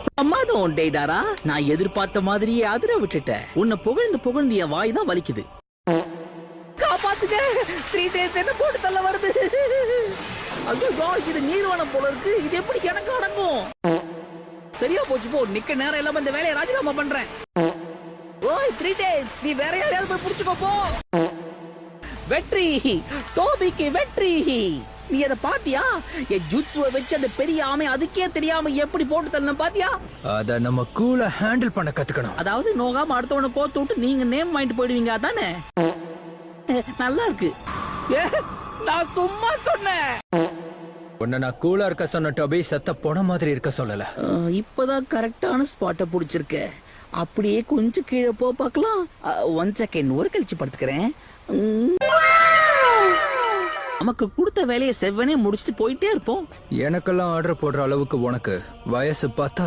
பிரமாதம் டேடாரா. நான் எதிர்பார்த்த மாதிரியே அதிர விட்டுட்டேன். உன்னை புகழ்ந்து புகழ்ந்து என் வாய் தான் வலிக்குது. காப்பாத்துங்க, 3 days என்ன போட்டு தள்ள வருது. ஐயோ, இது நீர்வனம் போல இருக்கு. இது எப்படி எனக்கு அடங்கும்? சரியா போச்சு போ. நிக்க நேரம் இல்லாம இந்த வேலையை ராஜினாமா பண்றேன். ஓய் 3 days, நீ வேற யாரையாவது போய் புடிச்சுக்கோ போ. வெற்றி, டோபிக்கு வெற்றி. நீ அத பாத்தியா? என் ஜுட்சுவை வச்சு அந்த பெரிய ஆமை அதுக்கே தெரியாம எப்படி போட்டு தள்ளன பாத்தியா? அத நம்ம கூலா ஹேண்டில் பண்ண கத்துக்கணும். அதாவது நோகாம அடுத்தவனை கோத்து விட்டு நீங்க நேம் வாங்கிட்டு போயிடுவீங்க அதானே? நல்லா இருக்கு. நான் சும்மா சொன்னேன். உன்னை நான் கூலா இருக்க சொன்ன டோபி, செத்த போன மாதிரி இருக்க சொல்லல. இப்பதான் கரெக்டான ஸ்பாட்ட புடிச்சிருக்க. அப்படியே கொஞ்சம் கீழே போ பார்க்கலாம். 1 செகண்ட், ஒரு கழிச்சு படுத்துக்கிறேன். நமக்கு கொடுத்த வேலையை செவ்வனே முடிச்சுட்டு போயிட்டே இருப்போம். எனக்கெல்லாம் ஆர்டர் போடுற அளவுக்கு உனக்கு வயசு பார்த்தா